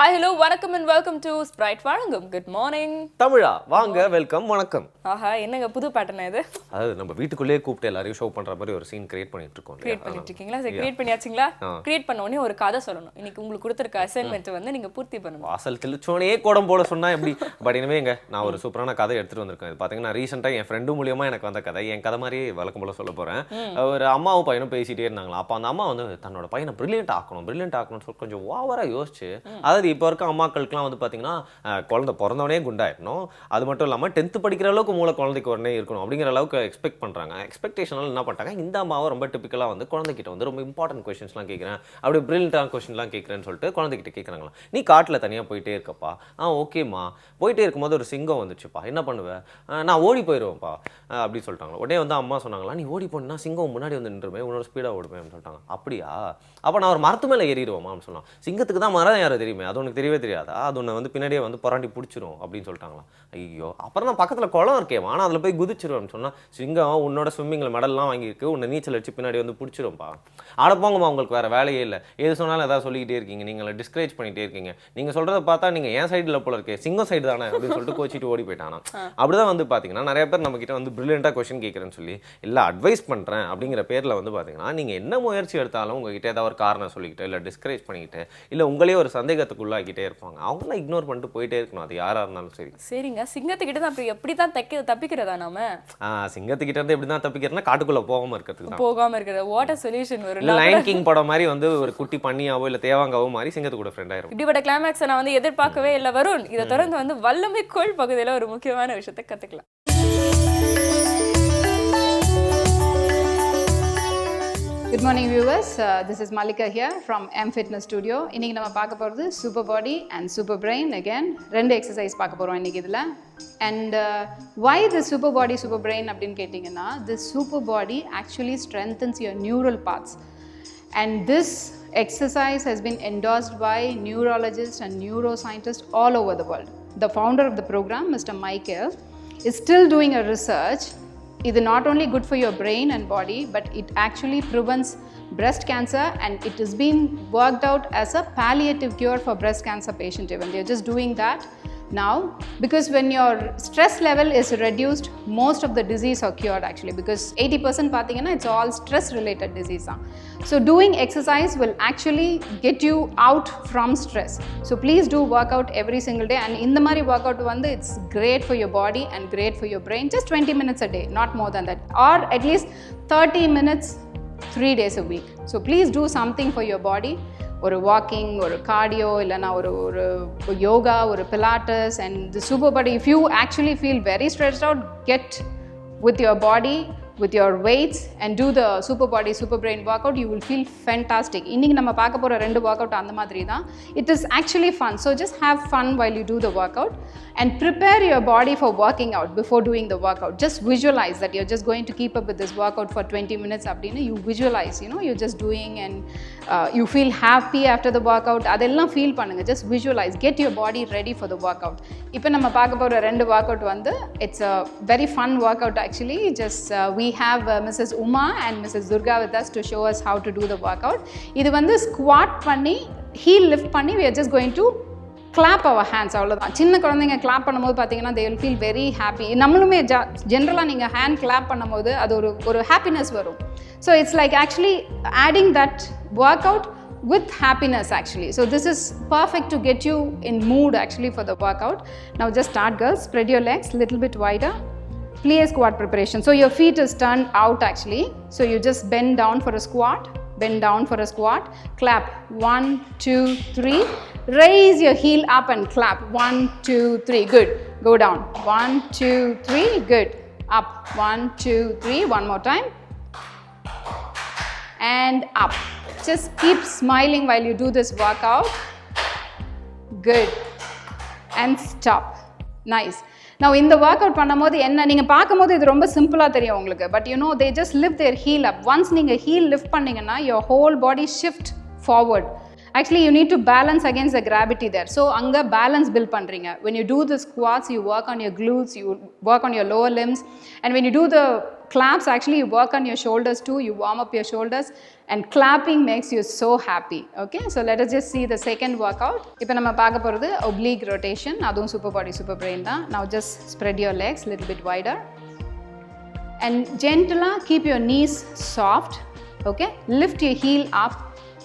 Hi hello வணக்கம் and welcome to Sprite வணங்கம். Good morning தமிழா வாங்க வெல்கம் வணக்கம். ஆஹா, என்னங்க புது பேட்டர்ன் இது? அது நம்ம வீட்டுக்குள்ளேயே கூப்பிட்டு எல்லாரையும் ஷோ பண்ற மாதிரி ஒரு சீன் கிரியேட் பண்ணிட்டு இருக்கோம். கிரியேட் பண்ணிட்டு இருக்கீங்களா? சரி, கிரியேட் பண்ணியாச்சுங்களா? கிரியேட் பண்ண உடனே ஒரு கதை சொல்லணும். இன்னைக்கு உங்களுக்கு கொடுத்திருக்க அசைன்மெண்ட் வந்து நீங்க பூர்த்தி பண்ணணும். வாசல் தெளிச்சோனே கோடம் போட சொன்னா எப்படி? பட் இனிமே நான் ஒரு சூப்பரான கதை எடுத்துட்டு வந்திருக்கேன். இது பாத்தீங்கன்னா ரீசெண்டா என் ஃப்ரெண்டு மூலியமா எனக்கு வந்த கதை. என் கதை மாதிரி வழக்கம் போல சொல்ல போறேன். ஒரு அம்மாவும் பையனும் பேசிட்டே இருந்தாங்களா. அப்ப அந்த அம்மா வந்து தன்னோட பையனை பிரில்லியன்ட் ஆக்கணும்னு சொல்லி கொஞ்சம் ஓவரா யோசிச்சு, அதாவது இப்போ இருக்க அம்மாக்களுக்குலாம் வந்து பார்த்தீங்கன்னா குழந்தை பிறந்தவனே குண்டாயிடணும், அது மட்டும் இல்லாமல் 10th படிக்கிற அளவுக்கு மூளை குழந்தைக்கு உடனே இருக்கணும் அப்படிங்கிற அளவுக்கு எக்ஸ்பெக்ட் பண்ணுறாங்க. எக்ஸ்பெக்டேஷனால் என்ன பண்ணிட்டாங்க, இந்த அம்மாவை ரொம்ப டிப்பிக்கலாக வந்து குழந்தைகிட்ட வந்து ரொம்ப இம்பார்ட்டன்ட் கொஸ்டின்ஸ்லாம் கேட்குறேன், அப்படி பிரில்லியன்டான கொஸ்டின்லாம் கேட்குறேன்னு சொல்லிட்டு குழந்தைகிட்ட கேட்குறாங்களா. நீ காட்டில் தனியாக போயிட்டே இருக்கப்பா. ஓகேம்மா. போயிட்டே இருக்கும்போது ஒரு சிங்கம் வந்துச்சுப்பா, என்ன பண்ணுவேன்? நான் ஓடி போயிடுவேன்ப்பா அப்படி சொல்லிட்டாங்களா. உடனே வந்து அம்மா சொன்னாங்களா, நீ ஓடி போனா சிங்கம் முன்னாடி வந்து நின்றுமே, உன்னோட ஸ்பீடாக ஓடுவேன்னு சொல்லிட்டாங்க. அப்படியா? அப்போ நான் ஒரு மரத்து மேலே ஏறிடுவோமான்னு சொன்னான். சிங்கத்துக்கு தான் மரம் யாரும் தெரியுமே, அது உனக்கு தெரியவே தெரியாதா? அது ஒன்று வந்து பின்னாடியே வந்து புராண்டி பிடிச்சிரும் அப்படின்னு சொல்லிட்டாங்களாம். ஐயோ, அப்புறம் தான் பக்கத்தில் குளம் இருக்கேன், ஆனால் அதில் போய் குதிச்சிருவேன்னு சொன்னால், சிங்கம் உன்னோட ஸ்விம்மிங்கில் மெடல்லாம் வாங்கியிருக்கு, உன்னை நீச்சல் அடிச்சு பின்னாடி வந்து பிடிச்சிரும்ப்பா. போங்கம்மா, உங்களுக்கு வேறு வேலையே இல்லை, எது சொன்னாலும் எதாவது சொல்லிக்கிட்டே இருக்கீங்க, நீங்களை டிஸ்கரேஜ் பண்ணிகிட்டே இருக்கீங்க, நீங்கள் சொல்கிறத பார்த்தா நீங்கள் என் சைடில் போல இருக்கே, சிங்கம் சைடு தானே அப்படின்னு சொல்லிட்டு கோச்சிட்டு ஓடி போயிட்டானா. அப்படிதான் வந்து பார்த்தீங்கன்னா நிறைய பேர் நம்மக்கிட்ட வந்து பிரில்லியண்டாக கொஸ்டின் கேட்குறேன்னு சொல்லி இல்லை அட்வைஸ் பண்ணுறேன் அப்படிங்கிற பேரில் வந்து பார்த்தீங்கன்னா நீங்கள் என்ன முயற்சி எடுத்தாலும் உங்ககிட்ட ஏதாவது ஒரு காரணம் சொல்லிக்கிட்டு இல்லை டிஸ்கரேஜ் பண்ணிக்கிட்டு இல்லை உங்களே ஒரு சந்தேகத்துக்குள்ளாக்கிட்டே இருப்பாங்க. அவங்களாம் இக்னோர் பண்ணிட்டு போயிட்டே இருக்கணும், அது யாராக இருந்தாலும் சரி. சரிங்க, சிங்கத்துக்கிட்ட தான் அப்படி எப்படி தான் தப்பிக்கிறதா நாம? சிங்கத்துக்கிட்ட இருந்து எப்படி தான் தப்பிக்கிறதுனா காட்டுக்குள்ளே போகாமல் இருக்கிறது. வாட்டர் சொல்யூஷன் வரும். லைன் கிங் படம் மாதிரி வந்து ஒரு குட்டி பண்ணியாவோ இல்லை தேவாங்காவோ மாதிரி சிங்கத்து கூட ஃப்ரெண்ட் ஆயிரும். இப்படிப்பட்ட கிளைமேக்ஸை நான் வந்து எதிர்பார்க்கவே இல்லை. வருண், இதை தொடர்ந்து வந்து வல்லமை கோள் பகுதியில் ஒரு முக்கியமான விஷயத்தை கற்றுக்கலாம். Good morning viewers, this is Malika here from M Fitness Studio. இன்னைக்கு நம்ம பார்க்க போகிறது super body and super brain again. ரெண்டு எக்ஸசைஸ் பார்க்க போகிறோம் இன்னைக்கு இதில். And why the super body super brain அப்படின்னு கேட்டிங்கன்னா, this super body actually strengthens your neural paths. And this exercise has been endorsed by neurologists and neuroscientists all over the world. The founder of the program, Mr. Michael, is still doing a research. It is not only good for your brain and body, but it actually prevents breast cancer, and it has been worked out as a palliative cure for breast cancer patients. Even they are just doing that now, because when your stress level is reduced, most of the disease are cured actually, because 80% pathina it's all stress related disease. So doing exercise will actually get you out from stress. So please do workout every single day, and in the mari workout vande it's great for your body and great for your brain. Just 20 minutes a day, not more than that, or at least 30 minutes 3 days a week. So please do something for your body. ஒரு walking, ஒரு cardio, இல்லைனா ஒரு யோகா, ஒரு Pilatus. And the super body, if you actually feel very stressed out, get with your body, with your weights, and do the super body super brain workout. You will feel fantastic. இன்னைக்கு நம்ம பார்க்க போற ரெண்டு workout அந்த மாதிரி தான். It is actually fun, so just have fun while you do the workout and prepare your body for working out before doing the workout. Just visualize that you're just going to keep up with this workout for 20 minutes அப்படினு you visualize, you're just doing, and you feel happy after the workout. அதெல்லாம் feel பண்ணுங்க. Just visualize, get your body ready for the workout. இப்போ நம்ம பார்க்க போற ரெண்டு workout வந்து it's a very fun workout actually. Just we have Mrs. Uma and Mrs. Durga with us to show us how to do the workout. இது வந்து squat பண்ணி heel lift பண்ணி we are just going to clap our hands. அவ்வளோதான். சின்ன குழந்தைங்க clap பண்ணும்போது பார்த்தீங்கன்னா they will feel very happy. நம்மளுமே ஜென்ரலாக நீங்கள் ஹேண்ட் கிளாப் பண்ணும்போது அது ஒரு ஹாப்பினஸ் வரும். So it's like actually adding that workout with happiness actually. So this is perfect to get you in mood actually for the workout. Now just start girls, spread your legs little bit wider. Plie squat preparation. So your feet is turned out actually. So you just bend down for a squat, bend down for a squat, clap 1 2 3, raise your heel up and clap 1 2 3, good. Go down 1 2 3, good. Up 1 2 3, one more time, and up. Just keep smiling while you do this workout. Good. And stop. Nice. Now இந்த work out பண்ணும்போது என்ன நீங்கள் பார்க்கும்போது இது ரொம்ப சிம்பிளாக தெரியும் உங்களுக்கு, but they just lift their heel up. Once நீங்கள் heel lift பண்ணிங்கன்னா your whole body shift forward. Actually you need to balance against the gravity there. So அங்கே balance build பண்ணுறீங்க. When you do the squats, you work on your glutes, you work on your lower limbs, and when you do the claps, actually you work on your shoulders too, you warm up your shoulders, and clapping makes you so happy. Okay, so let us just see the second workout. இப்போ நம்ம பார்க்க போகிறது oblique rotation, அதுவும் super body super brain தான். Now just spread your legs a little bit wider and gently keep your knees soft. Okay, lift your heel up,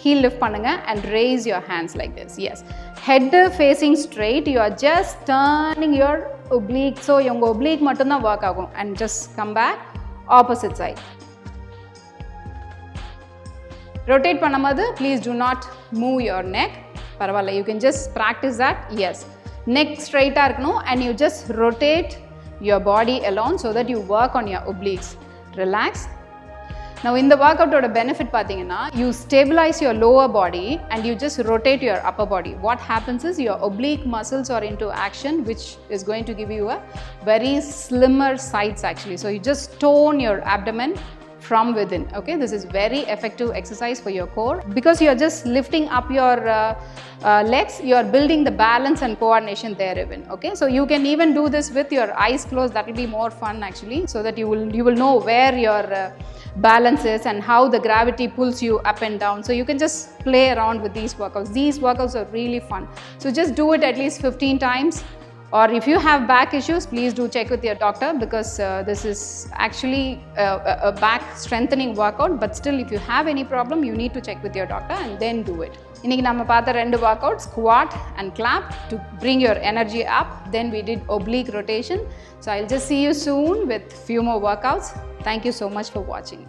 heel lift பண்ணுங்க and raise your hands like this. Yes, head facing straight, you are just turning your oblique, so your oblique மட்டும் தான் work ஆகும். And just come back opposite side. Rotate பண்ணும்போது please do not move your neck. பரவாயில்ல, you can just practice that. Yes, neck straight இருக்கணும் and you just rotate your body alone so that you work on your obliques. Relax. Now in the workout oda benefit pathina, you stabilize your lower body and you just rotate your upper body. What happens is your oblique muscles are into action, which is going to give you a very slimmer sides actually. So you just tone your abdomen from within. Okay, this is very effective exercise for your core because you are just lifting up your legs, you are building the balance and coordination there even. Okay, so you can even do this with your eyes closed. That will be more fun actually, so that you will know where your balance is and how the gravity pulls you up and down. So you can just play around with these workouts. These workouts are really fun, so just do it at least 15 times. Or if you have back issues, please do check with your doctor because this is actually a back strengthening workout. But still, if you have any problem, you need to check with your doctor and then do it. இன்னைக்கு நம்ம பார்த்த ரெண்டு workouts, squat and clap to bring your energy up. Then we did oblique rotation. So I'll just see you soon with few more workouts. Thank you so much for watching.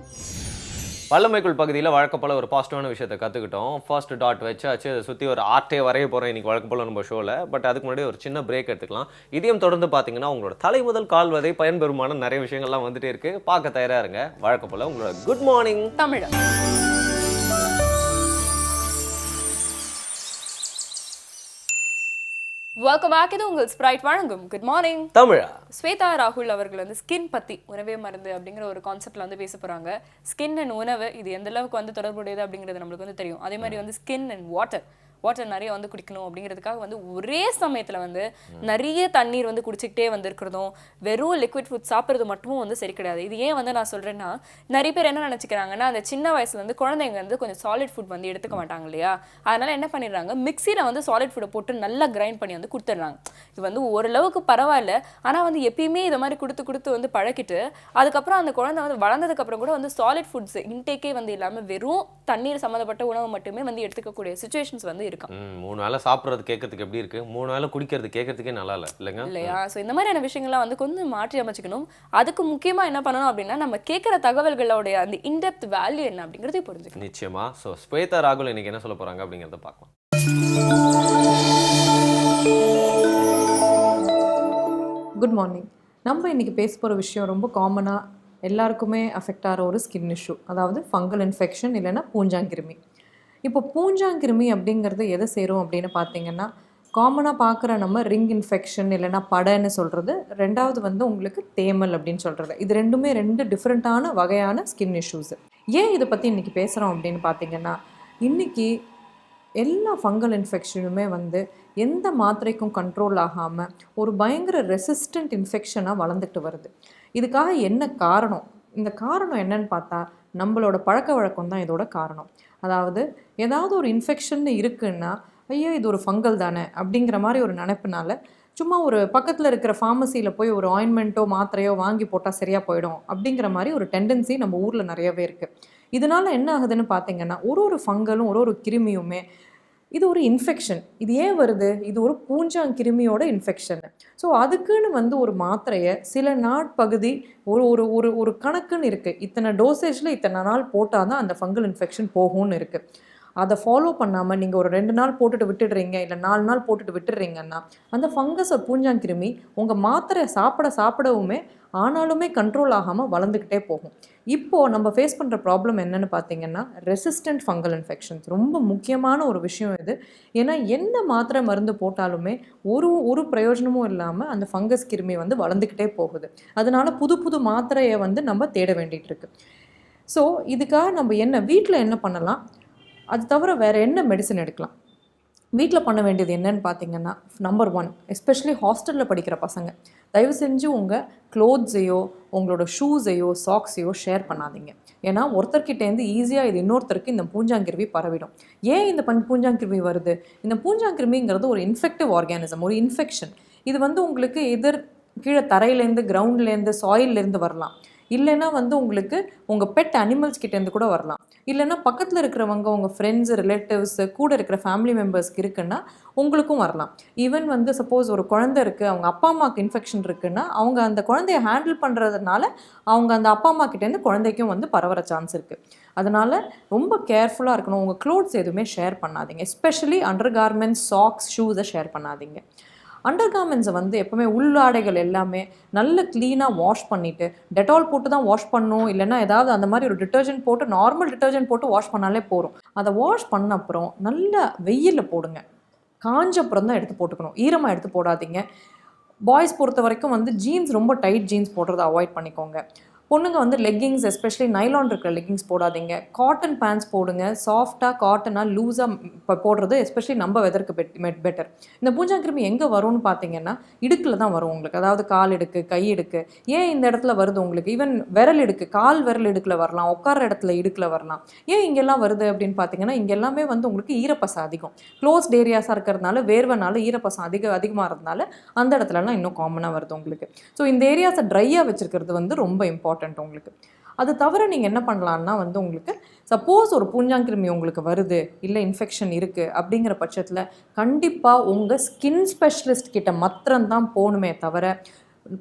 வல்லமைக்குள் பகுதியில் வழக்கம் போல் ஒரு பாசிட்டிவான விஷயத்தை கற்றுக்கிட்டோம். ஃபர்ஸ்ட் டாட் வச்சாச்சு, அதை சுற்றி ஒரு ஆர்ட்டே வரைய போகிறோம் இன்றைக்கி வழக்கம் போல் நம்ம ஷோவில். பட் அதுக்கு முன்னாடி ஒரு சின்ன பிரேக் எடுத்துக்கலாம். இதையும் தொடர்ந்து பார்த்தீங்கன்னா உங்களோட தலை முதல் கால் வரை பயன்பெறுமான நிறைய விஷயங்கள்லாம் வந்துட்டே இருக்குது. பார்க்க தயாராக இருங்க. வழக்கம் போல் உங்களோட good morning Tamil. Welcome back. இது உங்கள் ஸ்ப்ரைட் வழங்கும் குட் மார்னிங் தமிழா. ஸ்வேதா ராகுல் அவர்கள் வந்து ஸ்கின் பத்தி உணவே மருந்து அப்படிங்கிற ஒரு கான்செப்ட்ல வந்து பேச போறாங்க. ஸ்கின் அண்ட் உணவு இது எந்த அளவுக்கு வந்து தொடர்புடையது அப்படிங்கிறது நம்மளுக்கு வந்து தெரியும். அதே மாதிரி வந்து ஸ்கின் அண்ட் வாட்டர் நிறைய வந்து குடிக்கணும் அப்படிங்கிறதுக்காக வந்து ஒரே சமயத்தில் வந்து நிறைய தண்ணீர் வந்து குடிச்சிக்கிட்டே வந்திருக்கிறதும் வெறும் லிக்விட் ஃபுட் சாப்பிட்றது மட்டும் வந்து சரி கிடையாது. இது ஏன் வந்து நான் சொல்கிறேன்னா, நிறைய பேர் என்ன நினச்சிக்கிறாங்கன்னா, அந்த சின்ன வயசுல வந்து குழந்தைங்க வந்து கொஞ்சம் சாலிட் ஃபுட் வந்து எடுத்துக்க மாட்டாங்க இல்லையா, அதனால என்ன பண்ணிடுறாங்க, மிக்சியில் வந்து சாலிட் ஃபுட்டை போட்டு நல்லா கிரைண்ட் பண்ணி வந்து கொடுத்துட்றாங்க. இது வந்து ஓரளவுக்கு பரவாயில்ல. ஆனால் வந்து எப்பயுமே இதை மாதிரி கொடுத்து வந்து பழக்கிட்டு அதுக்கப்புறம் அந்த குழந்தை வந்து வளர்ந்ததுக்கப்புறம் கூட வந்து சாலிட் ஃபுட்ஸ் இன்டேக்கே வந்து இல்லாமல் வெறும் தண்ணீர் சம்மந்தப்பட்ட உணவு மட்டுமே வந்து எடுத்துக்கக்கூடிய சுச்சுவேஷன்ஸ் வந்து 3 வேளை சாப்பிட்றது கேட்கறதுக்கு எப்படி இருக்கு, 3 வேளை குடிக்கிறது கேட்கறதுக்கே நல்லா இல்லையா? ஸோ இந்த மாதிரியான விஷயங்கள்லாம் வந்து கொஞ்சம் மாற்றி அமைச்சுக்கணும். அதுக்கு முக்கியமா என்ன பண்ணணும் அப்படின்னா, நம்ம கேட்குற தகவல்களோடைய அந்த இன்டெப்த் வேல்யூ என்ன அப்படிங்கிறத புரிஞ்சுக்கணும். நிச்சயமா. ஸோ ஸ்வேதா ராகுல் இன்னைக்கு என்ன சொல்ல போறாங்க அப்படிங்கிறத பார்க்கலாம். Good morning. நம்ம இன்றைக்கி பேச போகிற விஷயம் ரொம்ப காமனாக எல்லாருக்குமே அஃபெக்ட் ஆகிற ஒரு ஸ்கின் இஷ்யூ, அதாவது ஃபங்கல் இன்ஃபெக்ஷன் இல்லைன்னா பூஞ்சாங்கிருமி. இப்போ பூஞ்சாங்கிருமி அப்படிங்கிறது எதை சேரும் அப்படின்னு பார்த்தீங்கன்னா, காமனாக பார்க்குற நம்ம ரிங் இன்ஃபெக்ஷன் இல்லைன்னா படைன்னு சொல்கிறது, ரெண்டாவது வந்து உங்களுக்கு தேமல் அப்படின்னு சொல்கிறது. இது ரெண்டுமே 2 டிஃப்ரெண்ட்டான வகையான ஸ்கின் இஷ்யூஸு. ஏன் இதை பற்றி இன்றைக்கி பேசுகிறோம் அப்படின்னு பார்த்தீங்கன்னா, இன்றைக்கி எல்லா ஃபங்கல் இன்ஃபெக்ஷனுமே வந்து எந்த மாத்திரைக்கும் கண்ட்ரோல் ஆகாமல் ஒரு பயங்கர ரெசிஸ்டண்ட் இன்ஃபெக்ஷனாக வளர்ந்துட்டு வருது. இதுக்காக என்ன காரணம்? இந்த காரணம் என்னன்னு பார்த்தா, நம்மளோட பழக்க வழக்கம் தான் இதோட காரணம். அதாவது ஏதாவது ஒரு இன்ஃபெக்ஷன் இருக்குன்னா, ஐயோ இது ஒரு ஃபங்கல் தானே அப்படிங்கிற மாதிரி ஒரு நினைப்புனால சும்மா ஒரு பக்கத்தில் இருக்கிற ஃபார்மசியில் போய் ஒரு ஆயின்மெண்ட்டோ மாத்திரையோ வாங்கி போட்டால் சரியாக போயிடும் அப்படிங்கிற மாதிரி ஒரு டெண்டன்சி நம்ம ஊரில் நிறையவே இருக்குது. இதனால் என்ன ஆகுதுன்னு பார்த்தீங்கன்னா, ஒரு ஃபங்கலும் ஒரு கிருமியுமே இது ஒரு இன்ஃபெக்ஷன். இது ஏன் வருது? இது ஒரு பூஞ்சாங்கிருமியோட இன்ஃபெக்ஷன். ஸோ அதுக்குன்னு வந்து ஒரு மாத்திரையை சில நாட்பகுதி ஒரு ஒரு ஒரு கணக்குன்னு இருக்குது. இத்தனை டோசேஜில் இத்தனை நாள் போட்டால் தான் அந்த ஃபங்கல் இன்ஃபெக்ஷன் போகும்னு இருக்குது. அதை ஃபாலோ பண்ணாமல் நீங்கள் ஒரு 2 நாள் போட்டுட்டு விட்டுடுறீங்க, இல்லை 4 நாள் போட்டுட்டு விட்டுடுறீங்கன்னா அந்த ஃபங்கஸ் ஒரு பூஞ்சாங்கிருமி உங்கள் மாத்திரை சாப்பிடவுமே ஆனாலுமே கண்ட்ரோல் ஆகாமல் வளர்ந்துக்கிட்டே போகும். இப்போது நம்ம ஃபேஸ் பண்ணுற ப்ராப்ளம் என்னென்னு பார்த்தீங்கன்னா, ரெசிஸ்டன்ட் ஃபங்கல் இன்ஃபெக்ஷன்ஸ். ரொம்ப முக்கியமான ஒரு விஷயம் இது. ஏன்னா என்ன மாத்திரை மருந்து போட்டாலுமே ஒரு பிரயோஜனமும் இல்லாமல் அந்த ஃபங்கஸ் கிருமி வந்து வளர்ந்துக்கிட்டே போகுது. அதனால புது மாத்திரையை வந்து நம்ம தேட வேண்டிகிட்டு இருக்கு. ஸோ இதுக்காக நம்ம வீட்டில் என்ன பண்ணலாம், அது தவிர வேறு என்ன மெடிசன் எடுக்கலாம்? வீட்டில் பண்ண வேண்டியது என்னன்னு பார்த்தீங்கன்னா, நம்பர் 1 எஸ்பெஷலி ஹாஸ்டலில் படிக்கிற பசங்க, தயவு செஞ்சு உங்கள் க்ளோத்ஸையோ உங்களோட ஷூஸையோ சாக்ஸையோ ஷேர் பண்ணாதீங்க. ஏன்னா ஒருத்தர்கிட்டேருந்து ஈஸியாக இது இன்னொருத்தருக்கு இந்த பூஞ்சாங்கிருமி பரவிடும். ஏன் இந்த பூஞ்சாங்கிருமி வருது? இந்த பூஞ்சாங்கிருமிங்கிறது ஒரு இன்ஃபெக்டிவ் ஆர்கானிசம், ஒரு இன்ஃபெக்ஷன். இது உங்களுக்கு கீழே தரையிலேருந்து, கிரவுண்ட்லேருந்து, சாயில்லேருந்து வரலாம். இல்லைன்னா உங்களுக்கு உங்கள் பெட் அனிமல்ஸ் கிட்டேருந்து கூட வரலாம். இல்லைன்னா பக்கத்தில் இருக்கிறவங்க, உங்கள் ஃப்ரெண்ட்ஸ், ரிலேட்டிவ்ஸ், கூட இருக்கிற ஃபேமிலி மெம்பர்ஸ்க்கு இருக்குன்னா உங்களுக்கும் வரலாம். ஈவன் சப்போஸ் ஒரு குழந்தை இருக்குது, அவங்க அப்பா அம்மாவுக்கு இன்ஃபெக்ஷன் இருக்குன்னா அவங்க அந்த குழந்தைய ஹேண்டில் பண்ணுறதுனால அவங்க அந்த அப்பா அம்மா கிட்டேருந்து குழந்தைக்கும் பரவற சான்ஸ் இருக்குது. அதனால் ரொம்ப கேர்ஃபுல்லாக இருக்கணும். உங்கள் க்ளோத்ஸ் எதுவுமே ஷேர் பண்ணாதீங்க. எஸ்பெஷலி அண்டர் கார்மெண்ட்ஸ், சாக்ஸ், ஷூஸை ஷேர் பண்ணாதீங்க. அண்டர் கார்மெண்ட்ஸை எப்போவுமே உள்ளாடைகள் எல்லாமே நல்ல க்ளீனாக வாஷ் பண்ணிவிட்டு, டெட்டால் போட்டு தான் வாஷ் பண்ணணும். இல்லைன்னா ஏதாவது அந்த மாதிரி ஒரு டிட்டர்ஜென்ட் போட்டு, நார்மல் டிட்டர்ஜென்ட் போட்டு வாஷ் பண்ணாலே போதும். அதை வாஷ் பண்ண அப்புறம் நல்லா வெயிலில் போடுங்க. காஞ்ச அப்புறம் தான் எடுத்து போட்டுக்கணும், ஈரமாக எடுத்து போடாதீங்க. பாய்ஸ் பொறுத்த வரைக்கும் ஜீன்ஸ், ரொம்ப டைட் ஜீன்ஸ் போடுறதை அவாய்ட் பண்ணிக்கோங்க. பொண்ணுங்க லெக்கிங்ஸ், எஸ்பெஷலி நைலான் இருக்கிற லெக்கிங்ஸ் போடாதீங்க. காட்டன் பேண்ட்ஸ் போடுங்க. சாஃப்டாக காட்டனாக லூஸாக இப்போ போடுறது எஸ்பெஷலி நம்ம வெதருக்கு பெட்டர். இந்த பூஞ்சாங்கிருமி எங்கே வரும்னு பார்த்தீங்கன்னா இடுக்கில் தான் வரும் உங்களுக்கு. அதாவது கால் இடுக்கு, கை இடுக்கு. ஏன் இந்த இடத்துல வருது உங்களுக்கு? ஈவன் விரல் இடுக்கு, கால் விரல் இடுக்கில் வரலாம், உட்கார இடத்துல இடுக்கில் வரலாம். ஏன் இங்கெல்லாம் வருது அப்படின்னு பார்த்தீங்கன்னா, இங்கே எல்லாமே உங்களுக்கு ஈரப்பசை அதிகம். க்ளோஸ்ட் ஏரியாஸாக இருக்கிறதுனால, வேர்வனால ஈரப்பசம் அதிகமாக இருந்ததுனால அந்த இடத்துலலாம் இன்னும் காமனாக வருது உங்களுக்கு. ஸோ இந்த ஏரியாஸை ட்ரையாக வச்சுருக்கிறது ரொம்ப இம்பார்ட்டன்ட் உங்களுக்கு. அது தவிர நீங்கள் என்ன பண்ணலான்னா உங்களுக்கு சப்போஸ் ஒரு பூஞ்சாங்கிருமி உங்களுக்கு வருது, இல்லை இன்ஃபெக்ஷன் இருக்குது அப்படிங்கிற பட்சத்தில் கண்டிப்பாக உங்கள் ஸ்கின் ஸ்பெஷலிஸ்ட் கிட்ட மாத்திரம்தான் போகணுமே தவிர,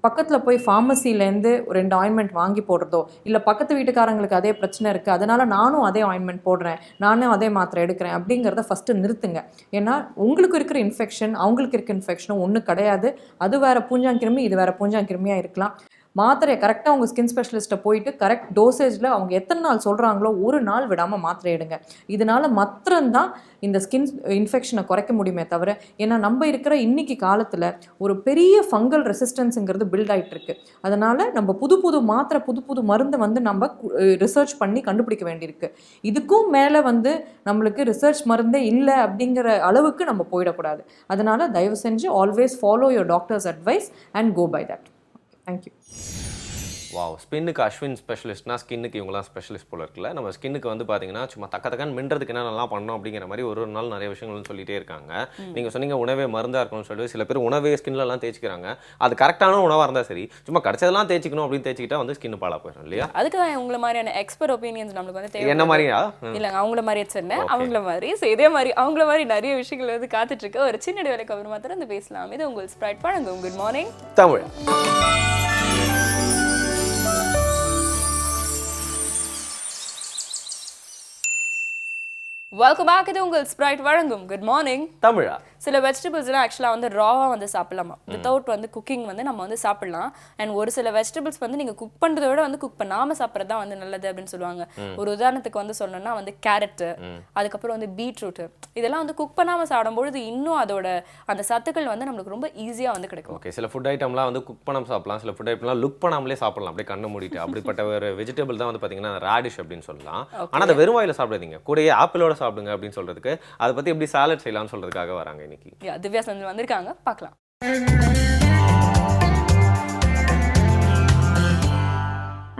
பக்கத்தில் போய் ஃபார்மசிலேருந்து 2 ஆயின்மெண்ட் வாங்கி போடுறதோ, இல்லை பக்கத்து வீட்டுக்காரங்களுக்கு அதே பிரச்சனை இருக்குது அதனால் நானும் அதே ஆயின்மெண்ட் போடுறேன், நானும் அதே மாத்திரை எடுக்கிறேன் அப்படிங்கிறத ஃபஸ்ட்டு நிறுத்துங்க. ஏன்னா உங்களுக்கு இருக்கிற இன்ஃபெக்ஷன் அவங்களுக்கு இருக்க இன்ஃபெக்ஷனும் ஒன்றும் கிடையாது. அது வேறு பூஞ்சாங்கிருமி, இது வேறு பூஞ்சாங்கிருமியாக இருக்கலாம். மாத்திரையை கரெக்டாக உங்கள் ஸ்கின் ஸ்பெஷலிஸ்ட்டை போயிட்டு கரெக்ட் டோசேஜில் அவங்க எத்தனை நாள் சொல்கிறாங்களோ ஒரு நாள் விடாமல் மாத்திரை எடுங்க. இதனால் மாத்திரம்தான் இந்த ஸ்கின் இன்ஃபெக்ஷனை குறைக்க முடியுமே தவிர, ஏன்னா நம்ம இருக்கிற இன்றைக்கி காலத்தில் ஒரு பெரிய ஃபங்கல் ரெசிஸ்டன்ஸுங்கிறது பில்ட் ஆகிட்டு இருக்கு. அதனால் நம்ம புது மாத்திரை, புது மருந்து நம்ம ரிசர்ச் பண்ணி கண்டுபிடிக்க வேண்டியிருக்கு. இதுக்கும் மேலே நம்மளுக்கு ரிசர்ச் மருந்தே இல்லை அப்படிங்கிற அளவுக்கு நம்ம போயிடக்கூடாது. அதனால் தயவு செஞ்சு always follow your doctor's advice and go by that. Thank you. Wow, ஸ்பின்னுக்கு அஸ்வின் ஸ்பெஷலிஸ்ட்னா ஸ்கின்னுக்கு இவங்களாம் ஸ்பெஷலிஸ்ட் போல இருக்குல்ல. நம்ம ஸ்கின்னுக்கு பார்த்தீங்கன்னா சும்மா தக்கன்னு மின்றதுக்கு என்ன நல்லா பண்ணணும் அப்படிங்கிற மாதிரி ஒரு நாள் நிறைய விஷயங்கள் சொல்லிட்டே இருக்காங்க. நீங்கள் சொன்னீங்க உணவே மருந்தாக இருக்கணும்னு சொல்லிட்டு சில பேர் உணவே ஸ்கின்லலாம் தேய்ச்சிக்கிறாங்க. அது கரெக்டான உணவாக இருந்தால் சரி, சும்மா கிடைச்சதெல்லாம் தேய்ச்சிக்கணும் அப்படின்னு தேய்ச்சிக்கிட்டா ஸ்கின் பாலா போயிடும் இல்லையா? அதுக்கு தான் உங்களை மாதிரியான எக்ஸ்பர்ட் ஒப்பீனியன்ஸ் நம்மளுக்கு தேவை. என்ன மாதிரியா? இல்லைங்க, அவங்கள மாதிரி சொன்னேன், அவங்கள மாதிரி. ஸோ இதே மாதிரி அவங்கள மாதிரி நிறைய விஷயங்கள் காத்துட்டு இருக்கு. ஒரு சின்ன இடைவேளைக்கு அப்புறம் மாத்திரம் பேசலாம். இது உங்கள் ஸ்ப்ரைட் வழங்கும் good morning Tamil. Welcome back. இது உங்கள் ஸ்ப்ரைட் வழங்கும் குட் மார்னிங் தமிழா. சில வெஜிடபிள்ஸ்லாம் ஆக்சுவலாக ராவாக சாப்பிடலாமா, வித்தவுட் குக்கிங் நம்ம சாப்பிடலாம். அண்ட் ஒரு சில வெஜிடபிள்ஸ் நீங்கள் குக் பண்ணுறத விட குக் பண்ணாமல் சாப்பிட்றது தான் நல்லது அப்படின்னு சொல்லுவாங்க. ஒரு உதாரணத்துக்கு சொன்னோம்னா கேரட்டு, அதுக்கப்புறம் பீட்ரூட்டு, இதெல்லாம் குக் பண்ணாமல் சாப்பிடும்பொழுது இன்னும் அதோட அந்த சத்துக்கள் நம்மளுக்கு ரொம்ப ஈஸியாக கிடைக்கும். ஓகே, சில ஃபுட் ஐட்டம்லாம் குக் பண்ணாமல் சாப்பிடலாம், சில ஃபுட் ஐட்டம்லாம் லுக் பண்ணாமலே சாப்பிடலாம், அப்படியே கண்ணை மூடிட்டு. அப்படிப்பட்ட ஒரு வெஜிடபிள் தான் பார்த்தீங்கன்னா ராடிஷ் அப்படின்னு சொல்லலாம். ஆனால் அதை வெறும் வாயில சாப்பிடாதீங்க, கூடயே ஆப்பிளோட சாப்பிடுங்க அப்படின்னு சொல்றதுக்கு, அதை பற்றி எப்படி சாலட் செய்யலாம்னு சொல்றதுக்காக வராங்க. திவ்யா சந்திரன் வந்திருக்காங்க, பார்க்கலாம்.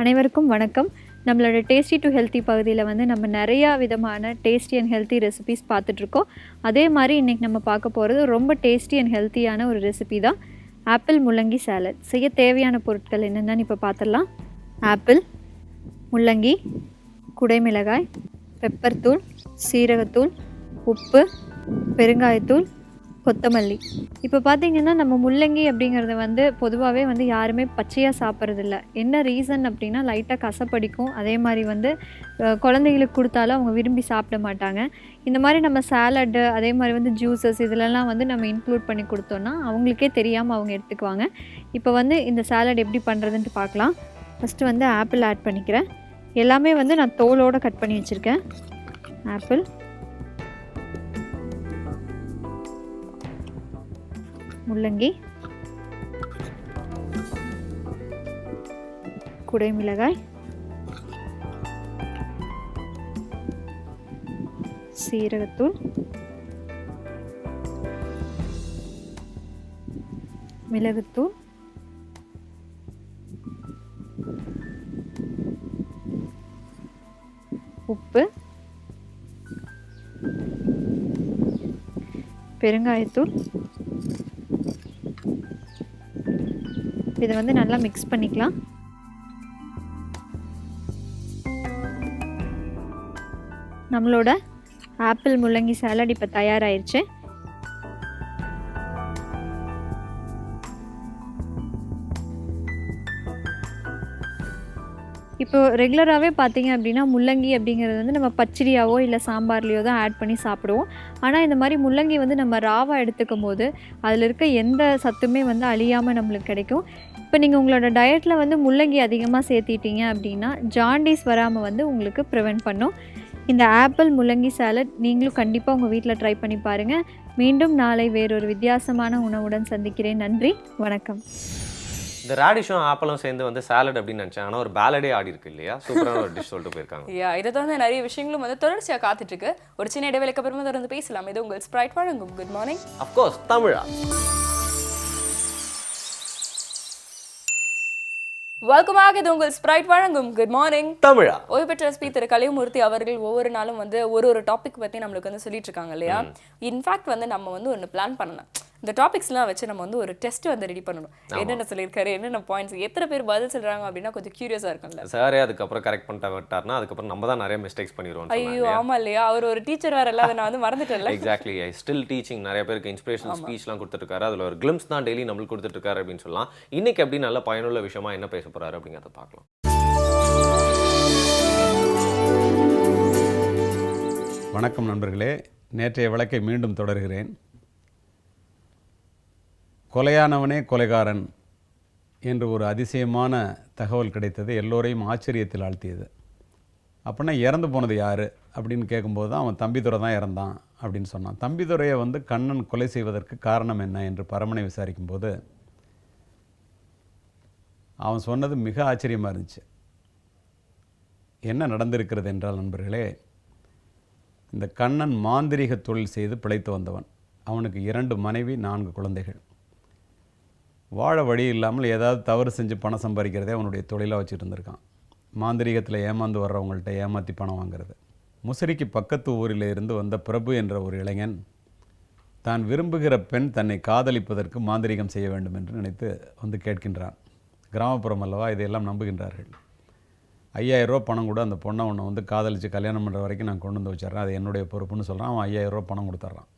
அனைவருக்கும் வணக்கம். நம்மளோட டேஸ்டி டு ஹெல்த்தி பகுதியில் நம்ம நிறையா விதமான டேஸ்டி அண்ட் ஹெல்த்தி ரெசிபிஸ் பார்த்துட்ருக்கோம். அதே மாதிரி இன்றைக்கி நம்ம பார்க்க போகிறது ரொம்ப டேஸ்டி அண்ட் ஹெல்த்தியான ஒரு ரெசிபி தான் ஆப்பிள் முள்ளங்கி சாலட். செய்ய தேவையான பொருட்கள் என்னென்னு இப்போ பார்த்துடலாம். ஆப்பிள், முள்ளங்கி, குடைமிளகாய், பெப்பர் தூள், சீரகத்தூள், உப்பு, பெருங்காயத்தூள், கொத்தமல்லி. இப்போ பார்த்திங்கன்னா நம்ம முள்ளங்கி அப்படிங்கிறத பொதுவாகவே யாருமே பச்சையாக சாப்பிட்றதில்ல. என்ன ரீசன் அப்படின்னா லைட்டாக கசப்படிக்கும். அதே மாதிரி குழந்தைங்களுக்கு கொடுத்தாலும் அவங்க விரும்பி சாப்பிட மாட்டாங்க. இந்த மாதிரி நம்ம சாலட்டு, அதே மாதிரி ஜூஸஸ் இதிலெல்லாம் நம்ம இன்க்ளூட் பண்ணி கொடுத்தோன்னா அவங்களுக்கே தெரியாமல் அவங்க எடுத்துக்குவாங்க. இப்போ இந்த சாலட் எப்படி பண்ணுறதுன்ட்டு பார்க்கலாம். ஃபஸ்ட்டு ஆப்பிள் ஆட் பண்ணிக்கிறேன். எல்லாமே நான் தோலோடு கட் பண்ணி வச்சுருக்கேன். ஆப்பிள், முள்ளங்கி, குடைமிளகாய், சீரகத்தூள், மிளகுத்தூள், உப்பு, பெருங்காயத்தூள். இதை வந்து நல்லா மிக்ஸ் பண்ணிக்கலாம். நம்மளோட ஆப்பிள் முள்ளங்கி சாலட் இப்போ தயாராகிருச்சு. இப்போ ரெகுலராகவே பார்த்தீங்க அப்படின்னா முள்ளங்கி அப்படிங்கிறது வந்து நம்ம பச்சடியாவோ இல்லை சாம்பார்லேயோ தான் ஆட் பண்ணி சாப்பிடுவோம். ஆனால் இந்த மாதிரி முள்ளங்கி வந்து நம்ம ராவாக எடுத்துக்கும் போது அதில் இருக்க எந்த சத்துமே வந்து அழியாமல் நம்மளுக்கு கிடைக்கும். இப்போ நீங்கள் உங்களோட டயட்டில் வந்து முள்ளங்கி அதிகமாக சேர்த்திட்டீங்க அப்படின்னா ஜாண்டிஸ் வராமல் வந்து உங்களுக்கு ப்ரிவெண்ட் பண்ணும். இந்த ஆப்பிள் முள்ளங்கி சாலட் நீங்களும் கண்டிப்பாக உங்கள் வீட்டில் ட்ரை பண்ணி பாருங்கள். மீண்டும் நாளை வேறொரு வித்தியாசமான உணவுடன் சந்திக்கிறேன். நன்றி, வணக்கம். இந்த ரேடிஷும் ஆப்பிளும் சேர்ந்து வந்து சாலட் அப்படின்னு நினச்சேன். ஆனால் ஒரு பேலடே ஆடி இருக்கு இல்லையா? சூப்பரான ஒரு டிஷ் சொல்லிட்டு போயிருக்காங்க. இதை வந்து நிறைய விஷயங்களும் வந்து தொடர்ச்சியாக காத்துட்டு இருக்கு. ஒரு சின்ன இடைவேளைக்கு அப்புறமா தொடர்ந்து பேசலாம். இது உங்கள் ஸ்ப்ரைட் வழங்கும் குட் மார்னிங். அஃப்கோர்ஸ் தமிழா. வெல்கமாக, இது உங்கள் ஸ்ப்ரைட் வழங்கும் குட் மார்னிங் தமிழா. ஓய்வு பெற்ற ஸ்பீக்கர் கலைமூர்த்தி அவர்கள் ஒவ்வொரு நாளும் வந்து ஒரு டாபிக் பற்றி நம்மளுக்கு வந்து சொல்லிட்டு இருக்காங்க இல்லையா? இன்ஃபேக்ட் வந்து நம்ம வந்து ஒன்று பிளான் பண்ணலாம். இந்த டாபிக்ஸ்லாம் வச்சு நம்ம வந்து ஒரு டெஸ்ட் வந்து ரெடி பண்ணணும். என்னென்ன சொல்லியிருக்காரு, என்னென்ன பாயிண்ட்ஸ், எத்தனை பேர் பதில் சொல்றாங்க அப்படின்னா கொஞ்சம் கியூரியஸா இருக்கும்ல. சாரே அதுக்கப்புறம் கரெக்ட் பண்ணிட்டு விட்டார்னா அதுக்கப்புறம் நம்ம தான் நிறைய மிஸ்டேக்ஸ் பண்ணிடுவோம். ஐயோ ஆமா இல்லையா, அவர் ஒரு டீச்சர் வேற இல்ல, அதை நான் வந்து மறந்துட்டேன்ல. Exactly, I still teaching. நிறைய பேருக்கு இன்ஸ்பிரேஷனல் ஸ்பீச்லாம் கொடுத்துருக்காரு. அதில் ஒரு கிளிம்ஸ் தான் டெய்லி நம்மளுக்கு கொடுத்துட்டு இருக்காரு அப்படின்னு சொல்லலாம். இன்னைக்கு எப்படி நல்ல பயனுள்ள விஷயமா என்ன பேச போறாரு அப்படிங்கிறத பார்க்கலாம். வணக்கம் நண்பர்களே, நேற்றைய வழக்கை மீண்டும் தொடர்கிறேன். கொலையானவனே கொலைகாரன் என்று ஒரு அதிசயமான தகவல் கிடைத்தது. எல்லோரையும் ஆச்சரியத்தில் ஆழ்த்தியது. அப்படின்னா இறந்து போனது யார் அப்படின்னு கேட்கும்போது தான் அவன் தம்பிதுரை தான் இறந்தான் அப்படின்னு சொன்னான். தம்பிதுரையை வந்து கண்ணன் கொலை செய்வதற்கு காரணம் என்ன என்று பரமனை விசாரிக்கும்போது அவன் சொன்னது மிக ஆச்சரியமாக இருந்துச்சு. என்ன நடந்திருக்கிறது என்றால் நண்பர்களே, இந்த கண்ணன் மாந்திரீக தொழில் செய்து பிழைத்து வந்தவன். அவனுக்கு 2 மனைவி, 4 குழந்தைகள். வாழ வழி இல்லாமல் ஏதாவது தவறு செஞ்சு பணம் சம்பாதிக்கிறதே அவனுடைய தொழிலாக வச்சுட்டு இருந்திருக்கான். மாந்திரீகத்தில் ஏமாந்து வர்றவங்கள்ட்ட ஏமாற்றி பணம் வாங்கிறது. முசிறிக்கு பக்கத்து ஊரில் இருந்து வந்த பிரபு என்ற ஒரு இளைஞன் தான் விரும்புகிற பெண் தன்னை காதலிப்பதற்கு மாந்திரீகம் செய்ய வேண்டும் என்று நினைத்து வந்து கேட்கின்றான். கிராமப்புறம் அல்லவா, இதையெல்லாம் நம்புகின்றார்கள். 5000 ரூபா பணம் கூட அந்த பொண்ணை உன்னை வந்து காதலித்து கல்யாணம் பண்ணுற வரைக்கும் நான் கொண்டு வந்து வச்சிட்றேன், அது என்னுடைய பொறுப்புன்னு சொல்கிறான். அவன் 5000 ரூபா பணம் கொடுத்துட்றான்.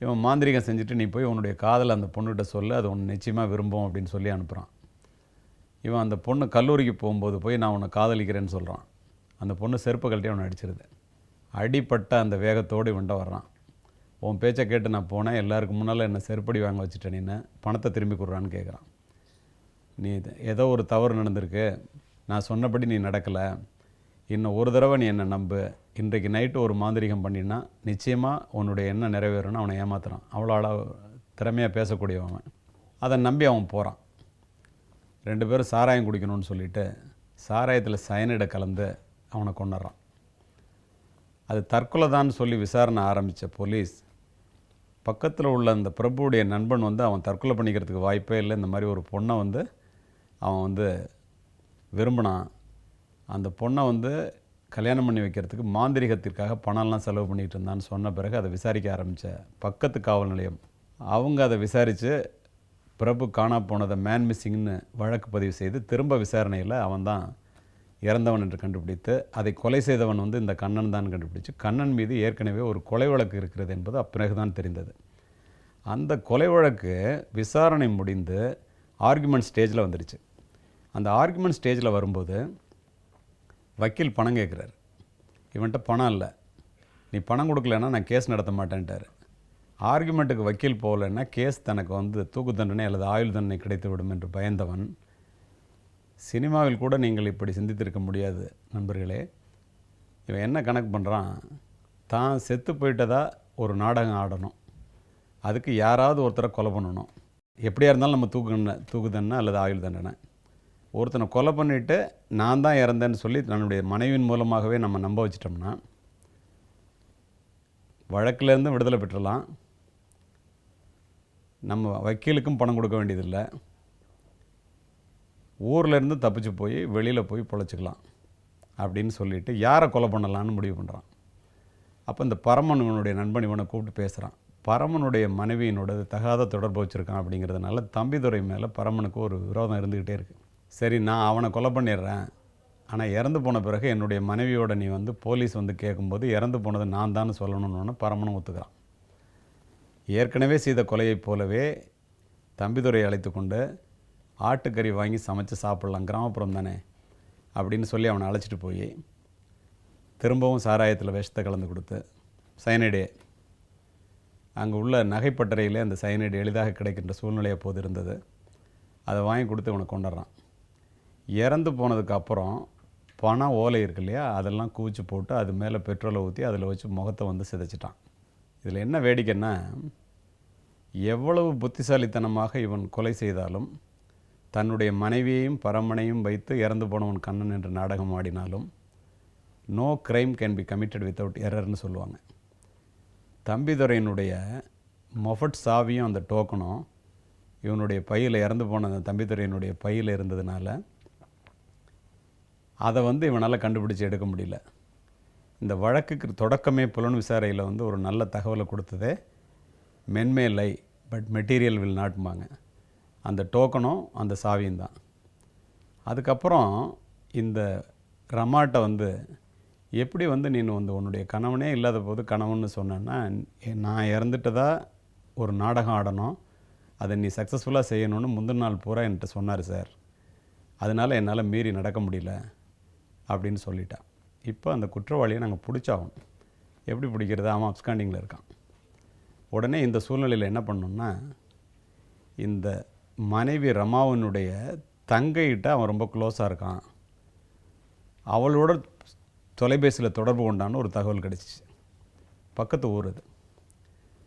இவன் மாந்திரிகம் செஞ்சுட்டு நீ போய் உன்னுடைய காதலை அந்த பொண்ணுகிட்ட சொல்லு, அது உன்னை நிச்சயமாக விரும்பும் அப்படின்னு சொல்லி அனுப்புகிறான். இவன் அந்த பொண்ணு கல்லூரிக்கு போகும்போது போய் நான் உன்னை காதலிக்கிறேன்னு சொல்கிறான். அந்த பொண்ணு செருப்பு கழட்டி அவனை அடிச்சிருது. அடிப்பட்ட அந்த வேகத்தோடு இவன்ட்ட வர்றான். உன் பேச்சை கேட்டு நான் போனேன், எல்லாருக்கும் முன்னால் என்னை செருப்படி வாங்க வச்சுட்டேன், நீ பணத்தை திரும்பி கொடுறான்னு கேட்குறான். நீ ஏதோ ஒரு தவறு நடந்திருக்கு, நான் சொன்னபடி நீ நடக்கலை, இன்னும் ஒரு தடவை நீ என்னை நம்பு, இன்றைக்கு நைட்டு ஒரு மாந்திரிகம் பண்ணினா நிச்சயமாக உன்னுடைய எண்ணம் நிறைவேறும்னு அவனை ஏமாத்துறான். அவ்வளோ திறமையாக பேசக்கூடியவன். அதை நம்பி அவன் போகிறான். 2 பேரும் சாராயம் குடிக்கணும்னு சொல்லிவிட்டு சாராயத்தில் சயனைடை கலந்து அவனை கொண்டுறான். அது தற்கொலை தான் சொல்லி விசாரணை ஆரம்பித்த போலீஸ் பக்கத்தில் உள்ள அந்த பிரபுவுடைய நண்பன் வந்து அவன் தற்கொலை பண்ணிக்கிறதுக்கு வாய்ப்பே இல்லை, இந்த மாதிரி ஒரு பொண்ணை வந்து அவன் வந்து விரும்பினான், அந்த பொண்ணை வந்து கல்யாணம் பண்ணி வைக்கிறதுக்கு மாந்திரிகத்திற்காக பணம்லாம் செலவு பண்ணிகிட்டு இருந்தான்னு சொன்ன பிறகு அதை விசாரிக்க ஆரம்பித்த பக்கத்து காவல் நிலையம் அவங்க அதை விசாரித்து பிரபு காணா போனதை மேன் மிஸ்ஸிங்னு வழக்கு பதிவு செய்து திரும்ப விசாரணையில் அவன் தான் இறந்தவன் என்று கண்டுபிடித்து அதை கொலை செய்தவன் வந்து இந்த கண்ணன் தான் கண்டுபிடிச்சு கண்ணன் மீது ஏற்கனவே ஒரு கொலை வழக்கு இருக்கிறது என்பது அப்பிறகுதான் தெரிந்தது. அந்த கொலை வழக்கு விசாரணை முடிந்து ஆர்குமெண்ட் ஸ்டேஜில் வந்துடுச்சு. அந்த ஆர்குமெண்ட் ஸ்டேஜில் வரும்போது வக்கீல் பணம் கேட்குறாரு. இவன்கிட்ட பணம் இல்லை, நீ பணம் கொடுக்கலன்னா நான் கேஸ் நடத்த மாட்டேன்ட்டார். ஆர்குமெண்ட்டுக்கு வக்கீல் போகலைன்னா கேஸ் தனக்கு வந்து தூக்கு தண்டனை அல்லது ஆயுள் தண்டனை கிடைத்து விடும் என்று பயந்தவன். சினிமாவில் கூட நீங்கள் இப்படி சிந்தித்திருக்க முடியாது நண்பர்களே. இவன் என்ன கணக்கு பண்ணுறான், தான் செத்து போயிட்டதா ஒரு நாடகம் ஆடணும், அதுக்கு யாராவது ஒருத்தரை கொலை பண்ணணும், எப்படியா இருந்தாலும் நம்ம தூக்கு தண்டனை அல்லது ஆயுள் தண்டனை. ஒருத்தனை கொலை பண்ணிவிட்டு நான் தான் இறந்தேன்னு சொல்லி தன்னுடைய மனைவியின் மூலமாகவே நம்ம நம்ப வச்சிட்டோம்னா வழக்கிலேருந்து விடுதலை பெற்றலாம், நம்ம வக்கீலுக்கும் பணம் கொடுக்க வேண்டியதில்லை, ஊர்லேருந்து தப்பிச்சு போய் வெளியில் போய் பொழைச்சிக்கலாம் அப்படின்னு சொல்லிட்டு யாரை கொலை பண்ணலான்னு முடிவு பண்ணுறான். அப்போ இந்த பரமன் இவனுடைய நண்பன் இவனை கூப்பிட்டு பேசுகிறான். பரமனுடைய மனைவியினோட தகாத தொடர்பு வச்சுருக்கான் அப்படிங்கிறதுனால தம்பிதுரை மேலே பரமனுக்கு ஒரு விரோதம் இருந்துக்கிட்டே இருக்குது. சரி, நான் அவனை கொலை பண்ணிடுறேன், ஆனால் இறந்து போன பிறகு என்னுடைய மனைவியோட நீ வந்து போலீஸ் வந்து கேட்கும்போது இறந்து போனது நான் தான் சொல்லணும்னு பரமனும் ஒத்துக்கிறான். ஏற்கனவே செய்த கொலையைப் போலவே தம்பிதுரை அழைத்து கொண்டு ஆட்டுக்கறி வாங்கி சமைச்சு சாப்பிட்லாம், கிராமப்புறம் தானே அப்படின்னு சொல்லி அவனை அழைச்சிட்டு போய் திரும்பவும் சாராயத்தில் விஷத்தை கலந்து கொடுத்து சயனைடே அங்கே உள்ள நகைப்பட்டறையிலே அந்த சயனைடு எளிதாக கிடைக்கின்ற சூழ்நிலை அப்போது இருந்தது. அதை வாங்கி கொடுத்து இவனை கொண்டுறான். இறந்து போனதுக்கப்புறம் பண ஓலை இருக்கு இல்லையா, அதெல்லாம் குவிச்சு போட்டு அது மேலே பெட்ரோலை ஊற்றி அதில் வச்சு முகத்தை வந்து சிதைச்சிட்டான். இதில் என்ன வேடிக்கைன்னா, எவ்வளவு புத்திசாலித்தனமாக இவன் கொலை செய்தாலும், தன்னுடைய மனைவியையும் பரமனையும் வைத்து இறந்து போனவன் கண்ணன் என்று நாடகம் ஆடினாலும் no crime can be committed without எரர்னு சொல்லுவாங்க. தம்பிதுரையினுடைய மொஃபட் சாவியும் அந்த டோக்கனும் இவனுடைய பையில், இறந்து போன அந்த தம்பிதுரையினுடைய பையில் இருந்ததுனால அதை வந்து இவனால் கண்டுபிடிச்சி எடுக்க முடியல. இந்த வழக்குக்கு தொடக்கமே புலன் விசாரணையில் வந்து ஒரு நல்ல தகவலை கொடுத்ததே மென்மே லை பட் மெட்டீரியல் வில் நாட்பாங்க. அந்த டோக்கனும் அந்த சாவியும் தான். அதுக்கப்புறம் இந்த ரமாட்டை வந்து எப்படி வந்து நீ வந்து உன்னுடைய கணவனே இல்லாத போது கணவன்னு சொன்னேன்னா, நான் இறந்துட்டதா ஒரு நாடகம் ஆடணும், அதை நீ சக்ஸஸ்ஃபுல்லாக செய்யணும்னு முந்தின நாள் பூரா என்கிட்ட சொன்னார் சார், அதனால் என்னால் மீறி நடக்க முடியல அப்படின்னு சொல்லிட்டான். இப்போ அந்த குற்றவாளியை நாங்கள் பிடிச்சாகணும். எப்படி பிடிக்கிறது? அவன் அப்ஸ்காண்டிங்கில் இருக்கான். உடனே இந்த சூழ்நிலையில் என்ன பண்ணோம்னா, இந்த மனைவி ரமாவினுடைய தங்கைகிட்ட அவன் ரொம்ப க்ளோஸாக இருக்கான், அவளோட தொலைபேசியில் தொடர்பு கொண்டான்னு ஒரு தகவல் கிடச்சிச்சு. பக்கத்து ஊர் அது.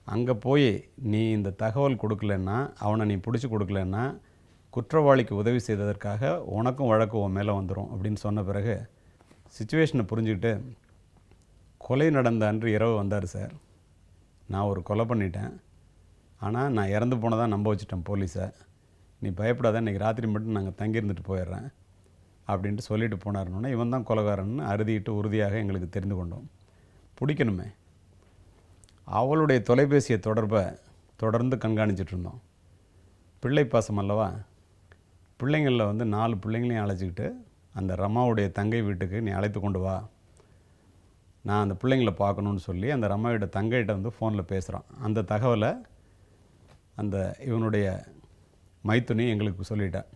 அங்கே போய் நீ இந்த தகவல் கொடுக்கலன்னா, அவனை நீ பிடிச்சி கொடுக்கலன்னா குற்றவாளிக்கு உதவி செய்ததற்காக உனக்கும் வழக்கு உன் மேலே வந்துடும் அப்படின்னு சொன்ன பிறகு சுச்சுவேஷனை புரிஞ்சுக்கிட்டு, கொலை நடந்த அன்று இரவு வந்தார் சார், நான் ஒரு கொலை பண்ணிட்டேன், ஆனால் நான் இறந்து போனதான் நம்ப வச்சுட்டேன் போலீஸை, நீ பயப்படாத, இன்றைக்கி ராத்திரி மட்டும் நாங்கள் தங்கியிருந்துட்டு போயிடுறேன் அப்படின்ட்டு சொல்லிட்டு போனாருன்னொன்னே இவன் தான் கொலைகாரன்னு அறுதிட்டு உறுதியாக எங்களுக்கு தெரிந்து கொண்டோம். பிடிக்கணுமே. அவளுடைய தொலைபேசியை தொடர்பை தொடர்ந்து கண்காணிச்சிட்டு இருந்தோம். பிள்ளை பாசம் அல்லவா, பிள்ளைங்களில் வந்து 4 பிள்ளைங்களையும் அழைச்சிக்கிட்டு அந்த ரமாவுடைய தங்கை வீட்டுக்கு நீ அழைத்து கொண்டு வா, நான் அந்த பிள்ளைங்களை பார்க்கணுன்னு சொல்லி அந்த ரமாவோட தங்கைகிட்ட வந்து ஃபோனில் பேசுகிறான். அந்த தகவலை அந்த இவனுடைய மைத்துனி எங்களுக்கு சொல்லிட்டான்.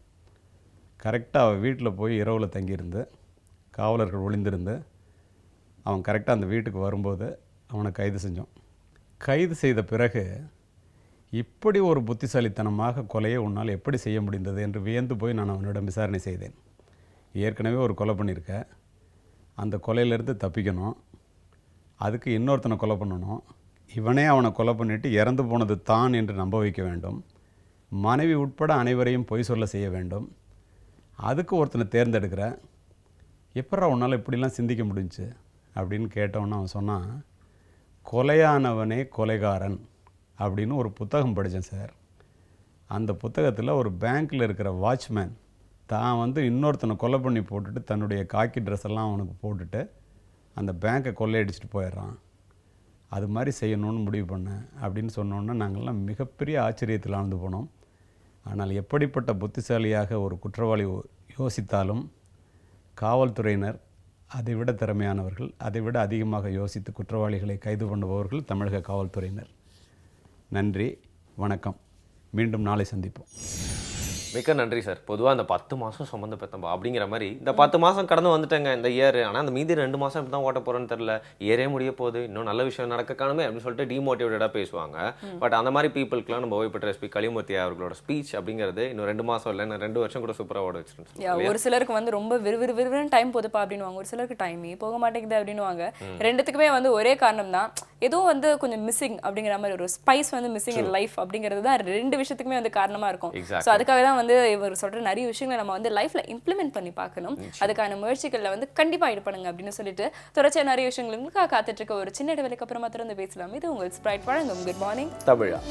கரெக்டாக அவள் வீட்டில் போய் இரவில் தங்கியிருந்து காவலர்கள் ஒளிந்திருந்து அவன் கரெக்டாக அந்த வீட்டுக்கு வரும்போது அவனை கைது செஞ்சோம். கைது செய்த பிறகு இப்படி ஒரு புத்திசாலித்தனமாக கொலையை உன்னால் எப்படி செய்ய முடிந்தது என்று வியந்து போய் நான் அவனிடம் விசாரணை செய்தேன். ஏற்கனவே ஒரு கொலை பண்ணியிருக்க, அந்த கொலையிலேருந்து தப்பிக்கணும், அதுக்கு இன்னொருத்தனை கொலை பண்ணணும், இவனே அவனை கொலை பண்ணிவிட்டு இறந்து போனது தான் என்று நம்ப வைக்க வேண்டும், மனைவி உட்பட அனைவரையும் பொய் சொல்ல செய்ய வேண்டும், அதுக்கு ஒருத்தனை தேர்ந்தெடுக்கிற, எப்படா உன்னால் இப்படிலாம் சிந்திக்க முடிஞ்சுச்சு அப்படின்னு கேட்டவொன்னே அவன் சொன்னான், கொலையானவனே கொலைகாரன் அப்படின்னு ஒரு புத்தகம் படித்தேன் சார். அந்த புத்தகத்தில் ஒரு பேங்க்கில் இருக்கிற வாட்ச்மேன் தான் வந்து இன்னொருத்தனை கொலை பண்ணி போட்டுட்டு தன்னுடைய காக்கி ட்ரெஸ் எல்லாம் அவனுக்கு போட்டுட்டு அந்த பேங்க்கை கொள்ளையடிச்சிட்டு போயிடுறான், அது மாதிரி செய்யணும்னு முடிவு பண்ணேன் அப்படின்னு சொன்னோன்னே நாங்கள்லாம் மிகப்பெரிய ஆச்சரியத்தில் ஆழ்ந்து போனோம். ஆனால் எப்படிப்பட்ட புத்திசாலியாக ஒரு குற்றவாளி யோசித்தாலும் காவல்துறையினர் அதைவிட திறமையானவர்கள், அதைவிட அதிகமாக யோசித்து குற்றவாளிகளை கைது பண்ணுபவர்கள் தமிழக காவல்துறையினர். நன்றி, வணக்கம். மீண்டும் நாளை சந்திப்போம். மிக்க நன்றி சார். பொதுவாக இந்த 10 மாதம் சுமந்து பெற்றம்பா அப்படிங்கிற மாதிரி இந்த 10 மாதம் கடந்து வந்துட்டேங்க இந்த இயர், ஆனால் அந்த மீதி 2 மாதம் இப்படி தான் ஓட்ட போகிறோன்னு தெரில, இயரே முடிய போகுது, இன்னும் நல்ல விஷயம் நடக்க காணுமே அப்படின்னு சொல்லிட்டு டிமோட்டிவேட்டடாக பேசுவாங்க. பட் அந்த மாதிரி பீப்புளுக்குலாம் நம்ம ஓய்வு பெற்ற எஸ்பி கலிமூர்த்தி அவர்களோட ஸ்பீச் அப்படிங்கிறது இன்னும் 2 மாதம் இல்லை, இன்னும் 2 வருஷம் கூட சூப்பராக ஓட வச்சிருந்துச்சு. ஒரு சிலருக்கு வந்து ரொம்ப விறுவிறுன்னு டைம் போதுப்பா அப்படின்னுவாங்க, ஒரு சிலருக்கு டைமே போக மாட்டேங்குது அப்படின்னுவாங்க. ரெண்டுத்துக்குமே வந்து ஒரே காரணம் தான், ஏதோ வந்து கொஞ்சம் மிஸ்ஸிங் அப்படிங்கிற மாதிரி ஒரு ஸ்பைஸ் வந்து மிஸ்ஸிங் இன் லைஃப் அப்படிங்கிறது தான் 2 விஷயத்துக்குமே வந்து காரணமாக இருக்கும். ஸோ அதுக்காக தான் வந்து இவர் சொல்ற நிறைய விஷயங்களை நம்ம வந்து லைஃப்ல இம்ப்ளிமெண்ட் பண்ணி பார்க்கணும். அதுக்கான முயற்சிகள்ல வந்து கண்டிப்பா ஈடுபடுங்க அப்படின்னு சொல்லிட்டு தொடர்ச்சியா நிறைய விஷயங்கள் உங்களுக்காக காத்துட்டு இருக்க ஒரு சின்ன இடைவெளிக்கு அப்புறமா திறந்து பேசலாம். இது உங்கள் ஸ்ப்ரைட் வழங்கும் குட் மார்னிங் தமிழா.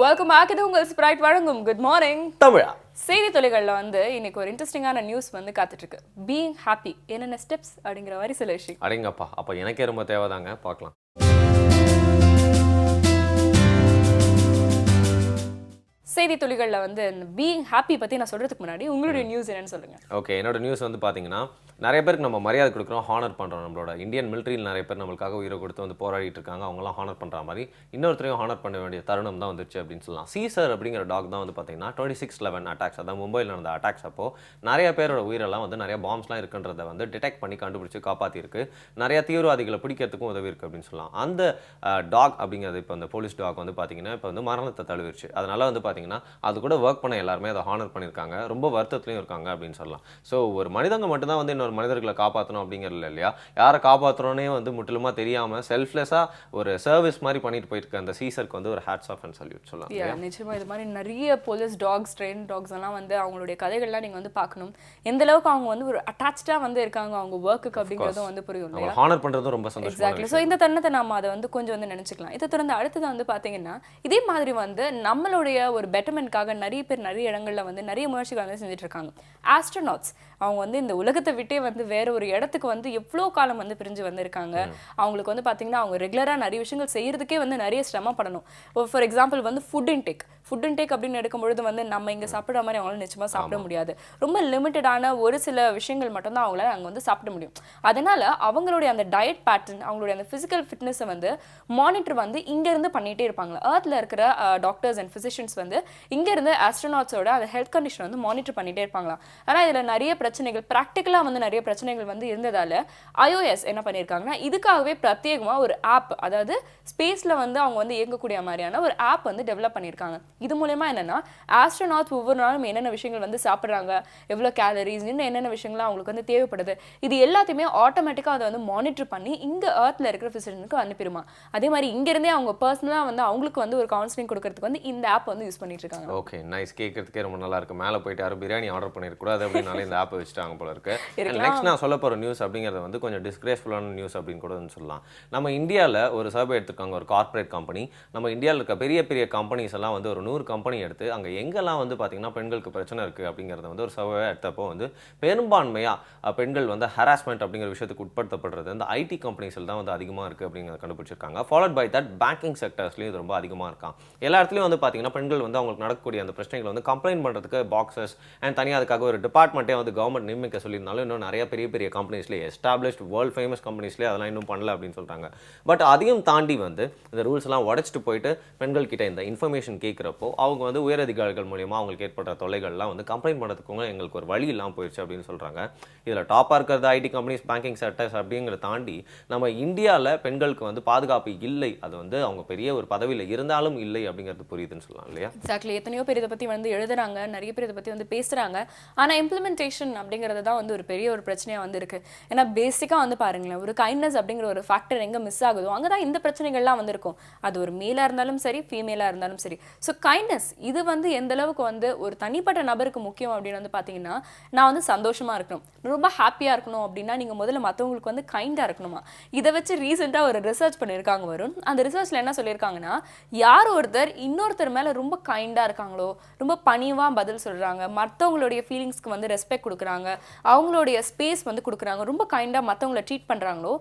Welcome back. இது உங்கள் ஸ்ப்ரைட் வழங்கும் குட் மார்னிங் தமிழா. செய்தி தொலைகளில் வந்து இன்னைக்கு ஒரு இன்ட்ரெஸ்டிங்கான நியூஸ் வந்து காத்துட்டு இருக்கு. பீயிங் ஹாப்பி என்னென்ன ஸ்டெப்ஸ் அப்படிங்கிற மாதிரி சில விஷயம். அடேங்கப்பா, அப்ப எனக்கே ரொம்ப தேவைதாங்க. பார்க்கலாம். செய்தி துளிகளில் வந்து பீயிங் ஹாப்பி பற்றி நான் சொல்கிறதுக்கு முன்னாடி உங்களுடைய நியூஸ் என்னன்னு சொல்லுங்கள். ஓகே, என்னோட நியூஸ் வந்து பார்த்தீங்கன்னா, நிறைய பேருக்கு நம்ம மரியாதை கொடுக்குறோம், ஹானர் பண்ணுறோம். நம்மளோட இந்தியன் மிலிட்ரியில் நிறைய பேர் நம்மளுக்காக உயிரை கொடுத்து வந்து போராடிட்டு இருக்காங்க. அவங்களாம் ஹானர் பண்ணுற மாதிரி இன்னொருத்தரையும் ஹானர் பண்ண வேண்டிய தருணம் தான் வந்துருச்சு அப்படின்னு சொல்லலாம். சீசர் அப்படிங்கிற டாக் தான் வந்து பார்த்தீங்கன்னா 26/11 அட்டாக்ஸ், அதாவது மும்பையில் நடந்த அட்டாக்ஸ் அப்போ நிறைய பேரோட உயிரெல்லாம் வந்து நிறைய பாம்ஸ்லாம் இருக்குன்றதை வந்து டிடெக்ட் பண்ணி கண்டுபிடிச்சி காப்பாற்றிருக்கு. நிறைய தீவிரவாதிகளை பிடிக்கிறதுக்கும் உதவி இருக்குது அப்படின்னு சொல்லலாம். அந்த டாக் அப்படிங்கிறது இப்போ அந்த போலீஸ் டாக் வந்து பார்த்தீங்கன்னா இப்போ வந்து மரணத்தை தழுவிடுச்சு. அதனால் வந்து பார்த்தீங்கன்னா அது கூட ஒர்க் பண்ண எல்லாருமே அதை ஹானர் பண்ணியிருக்காங்க. ரொம்ப வருத்தத்துலையும் இருக்காங்க அப்படின்னு சொல்லலாம். ஸோ ஒரு மனிதங்க மட்டும்தான் வந்து இன்னொரு மனிதர்களை காப்பாற்றணும் அப்படிங்கிறது இல்லையா, யாரை காப்பாற்றுறோன்னே வந்து முற்றிலுமா தெரியாமல் செல்ஃப்லெஸ்ஸாக ஒரு சர்வீஸ் மாதிரி பண்ணிட்டு போயிட்டு அந்த சீசருக்கு வந்து ஒரு ஹேட்ஸ் ஆஃப் அண்ட் சல்யூட் சொல்லலாம். நிச்சயமாக இது மாதிரி நிறைய போலீஸ் டாக்ஸ், ட்ரெயின் டாக்ஸ் எல்லாம் வந்து அவங்களுடைய கதைகள்லாம் நீங்கள் வந்து பார்க்கணும். எந்த அளவுக்கு அவங்க வந்து ஒரு அட்டாச்சாக வந்து இருக்காங்க அவங்க ஒர்க்குக்கு அப்படிங்கிறதும் வந்து புரியும் இல்லையா. ஹானர் பண்ணுறதும் ரொம்ப சந்தோஷம். எக்ஸாக்ட்லி. ஸோ இந்த தருணத்தை நம்ம அதை வந்து கொஞ்சம் வந்து நினச்சிக்கலாம். இதை தொடர்ந்து அடுத்தது வந்து பார்த்தீங்கன்னா இதே மாதிரி வந்து நம்மளுடைய ஒரு பெட்டர்மெண்ட்காக நிறைய பேர் நிறைய இடங்களில் வந்து நிறைய முயற்சிகள் வந்து செஞ்சுட்டு இருக்காங்க. ஆஸ்ட்ரோநாட்ஸ் அவங்க வந்து இந்த உலகத்தை விட்டே வந்து வேற ஒரு இடத்துக்கு வந்து எவ்வளோ காலம் வந்து பிரிஞ்சு வந்திருக்காங்க. அவங்களுக்கு வந்து பார்த்தீங்கன்னா அவங்க ரெகுலராக நிறைய விஷயங்கள் செய்யறதுக்கே வந்து நிறைய சிரமப்படணும். ஃபார் எக்ஸாம்பிள் வந்து ஃபுட் இன்டேக் அப்படின்னு எடுக்கும்பொழுது வந்து நம்ம இங்கே சாப்பிட்ற மாதிரி அவங்களால நிச்சயமாக சாப்பிட முடியாது. ரொம்ப லிமிட்டடான ஒரு சில விஷயங்கள் மட்டும்தான் அவங்களால அங்கே வந்து சாப்பிட முடியும். அதனால அவங்களுடைய அந்த டயட் பேட்டர்ன், அவங்களுடைய அந்த ஃபிசிக்கல் ஃபிட்னஸை வந்து மானிட்டர் வந்து இங்கேருந்து பண்ணிகிட்டே இருப்பாங்க. ஏர்த்தில் இருக்கிற டாக்டர்ஸ் அண்ட் ஃபிசிஷியன்ஸ் வந்து இங்கேருந்து ஆஸ்ட்ரோநாட்ஸோட அந்த ஹெல்த் கண்டிஷன் வந்து மானிட்டர் பண்ணிகிட்டே இருப்பாங்களாம். ஆனால் இதில் நிறைய பிரச்சனைகள், ப்ராக்டிக்கலாக வந்து நிறைய பிரச்சனைகள் வந்து இருந்ததால் iOS என்ன பண்ணியிருக்காங்கன்னா இதுக்காகவே பிரத்யேகமாக ஒரு ஆப், அதாவது ஸ்பேஸில் வந்து அவங்க வந்து இயங்கக்கூடிய மாதிரியான ஒரு ஆப் வந்து டெவலப் பண்ணியிருக்காங்க. இது மூலமா என்னன்னா ஆஸ்ட்ரோநாட்ஸ் ஒவ்வொரு நாளும் என்னென்ன விஷயங்கள் வந்து சாப்பிட்றாங்க, எவ்வளோ கேலரிஸ், இன்னும் என்னென்ன விஷயங்கள்லாம் அவங்களுக்கு வந்து தேவைப்படுது, இது எல்லாத்தையுமே ஆட்டோமேட்டிக்காக அதை வந்து மானிட்டர் பண்ணி இங்கே ஏர்த்தில் இருக்கிற ஃபிசிஷியனுக்கு அனுப்பிடுமா. அதே மாதிரி இங்கேருந்தே அவங்க பர்சனலாக வந்து அவங்களுக்கு வந்து ஒரு கவுன்சிலிங் கொடுக்கறதுக்கு வந்து இந்த ஆப் வந்து யூஸ் பண்ணிட்டு இருக்காங்க. Okay, nice. கேட்கறதுக்கே ரொம்ப நல்லா இருக்கு. மேலே போயிட்டு யாரும் பிரியாணி ஆர்டர் பண்ணிருக்கூடாது அப்படின்னாலே இந்த ஆப்பை வச்சுட்டாங்க போல இருக்கு. நெக்ஸ்ட் நான் சொல்ல போகிற நியூஸ் அப்படிங்கிறது வந்து கொஞ்சம் டிஸ்கிரேஸ்ஃபுல்லான நியூஸ் அப்படின்னு கூட சொல்லலாம். நம்ம இந்தியாவில் ஒரு சர்வே எடுத்துருக்காங்க, ஒரு கார்பரேட் கம்பெனி. நம்ம இந்தியாவில் இருக்க பெரிய பெரிய கம்பெனிஸ் எல்லாம் வந்து ஒரு 100 கம்பெனி எடுத்து அங்கே எங்கெல்லாம் வந்து பார்த்தீங்கன்னா பெண்களுக்கு பிரச்சனை இருக்குது அப்படிங்கிறத வந்து ஒரு சர்வே எடுத்தப்போ வந்து பெரும்பான்மையாக பெண்கள் வந்து ஹராஸ்மெண்ட் அப்படிங்கிற விஷயத்துக்கு உட்படுத்தப்படுறது அந்த ஐடி கம்பெனிஸில் தான் வந்து அதிகமாக இருக்குது அப்படிங்கிறத கண்டுபிடிச்சிருக்காங்க. ஃபாலோட் பை தட் பேங்கிங் செக்டர்ஸ்லையும் இது ரொம்ப அதிகமாக இருக்கான். எல்லா இடத்துலையும் வந்து பார்த்தீங்கன்னா பெண்கள் வந்து அவங்களுக்கு நடக்கக்கூடிய அந்த பிரச்சனைகளை வந்து கம்ப்ளைண்ட் பண்ணுறதுக்கு பாக்ஸஸ் அண்ட் தனியாக அதுக்காக ஒரு டிபார்ட்மெண்ட்டே வந்து கவர்மெண்ட் நியமிக்க சொல்லியிருந்தாலும் இன்னும் நிறைய பெரிய பெரிய கம்பெனிஸ்லேயே எஸ்டாப்ளிஷ்ட் வேர்ல்ட் ஃபேமஸ் கம்பெனிஸ்லேயே அதெல்லாம் இன்னும் பண்ணல அப்படின்னு சொல்கிறாங்க. பட் அதையும் தாண்டி வந்து இந்த ரூல்ஸ் எல்லாம் உடைச்சிட்டு போயிட்டு பெண்கள் கிட்ட இந்த இன்ஃபர்மேஷன் கேட்குறப்போ அவங்க வந்து உயரதிகாரிகள் மூலியமாக அவங்களுக்கு ஏற்படுற தொல்லைகள்லாம் வந்து கம்ப்ளைண்ட் பண்ணுறதுக்கு எங்களுக்கு ஒரு வழி இல்லாமல் போயிடுச்சு அப்படின்னு சொல்கிறாங்க. இதில் டாப்பாக இருக்கிறது ஐடி கம்பெனிஸ், பேங்கிங் செக்டர்ஸ் அப்படிங்கிறத தாண்டி நம்ம இந்தியாவில் பெண்களுக்கு வந்து பாதுகாப்பு இல்லை, அது வந்து அவங்க பெரிய ஒரு பதவியில் இருந்தாலும் இல்லை அப்படிங்கிறது புரியுதுன்னு சொல்லலாம் இல்லையா. எக்ஸாக்ட்லி. எத்தனையோ பேர் இதை பற்றி வந்து எழுதுறாங்க, நிறைய பேர் இதை பற்றி வந்து பேசுகிறாங்க. ஆனால் இம்ப்ளிமெண்டேஷன் அப்படிங்கிறது தான் வந்து ஒரு பெரிய ஒரு பிரச்சனையாக வந்து இருக்குது. ஏன்னா பேசிக்காக வந்து பாருங்களேன், ஒரு கைண்ட்னஸ் அப்படிங்கிற ஒரு ஃபேக்டர் எங்கே மிஸ் ஆகுதோ அங்கே தான் இந்த பிரச்சனைகள்லாம் வந்து இருக்கும். அது ஒரு மேலாக இருந்தாலும் சரி, ஃபீமேலாக இருந்தாலும் சரி. ஸோ கைண்ட்னஸ் இது வந்து எந்த அளவுக்கு வந்து ஒரு தனிப்பட்ட நபருக்கு முக்கியம் அப்படின்னு வந்து பார்த்தீங்கன்னா, நான் வந்து சந்தோஷமாக இருக்கணும், ரொம்ப ஹாப்பியாக இருக்கணும் அப்படின்னா நீங்கள் முதல்ல மற்றவங்களுக்கு வந்து கைண்டாக இருக்கணுமா. இதை வச்சு ரீசெண்டாக ஒரு ரிசர்ச் பண்ணியிருக்காங்க வரும். அந்த ரிசர்ச்சில் என்ன சொல்லியிருக்காங்கன்னா, யார் ஒருத்தர் இன்னொருத்தர் மேலே ரொம்ப கைண்டாக இருக்காங்களோ, ரொம்ப பணிவாக பதில் சொல்கிறாங்க, மற்றவங்களுடைய ஃபீலிங்ஸ்க்கு வந்து ரெஸ்பெக்ட் கொடுக்குறாங்க, அவங்களுடைய ஸ்பேஸ் வந்து கொடுக்குறாங்க, ரொம்ப கைண்டாக மற்றவங்களை ட்ரீட் பண்ணுறாங்களோ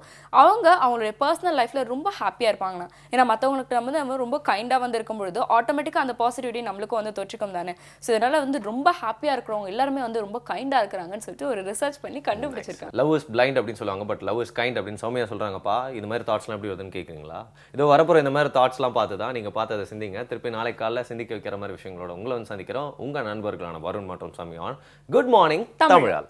அவங்க அவங்களுடைய பர்சனல் லைஃப்பில் ரொம்ப ஹாப்பியாக இருப்பாங்கண்ணா. ஏன்னா மற்றவங்களுக்கு நம்ம ரொம்ப கைண்டாக வந்து இருக்கும்பொழுது ஆட்டோமேட்டிக்காக அந்த பாசிட்டிவிட்டி நம்மளுக்கும் வந்து தொற்றிக்கும் தானே. ஸோ இதனால் வந்து ரொம்ப ஹாப்பியாக இருக்கிறவங்க எல்லாருமே வந்து ரொம்ப கைண்டாக இருக்கிறாங்கன்னு சொல்லிட்டு ஒரு ரிசர்ச் பண்ணி கண்டுபிடிச்சிருக்காங்க. லவ் இஸ் பிளைண்ட் அப்படின்னு சொல்லுவாங்க, பட் லவ் இஸ் கைண்ட் அப்படின்னு சௌமியா சொல்கிறாங்கப்பா. இது மாதிரி தாட்ஸ்லாம் எப்படி வருதுன்னு கேட்குறீங்களா? இதோ வரப்போகிற இந்த மாதிரி தாட்ஸ்லாம் பார்த்து தான் நீங்கள் பார்த்து அதை சிந்திங்க. திருப்பி நாளைக்கு காலையில் சிந்திக்க வைக்கிற மாதிரி விஷயங்களோட உங்களை வந்து சந்திக்கிறோம். உங்கள் நண்பர்களான வருண் மற்றும் சௌமியா. குட் மார்னிங் தமிழால்.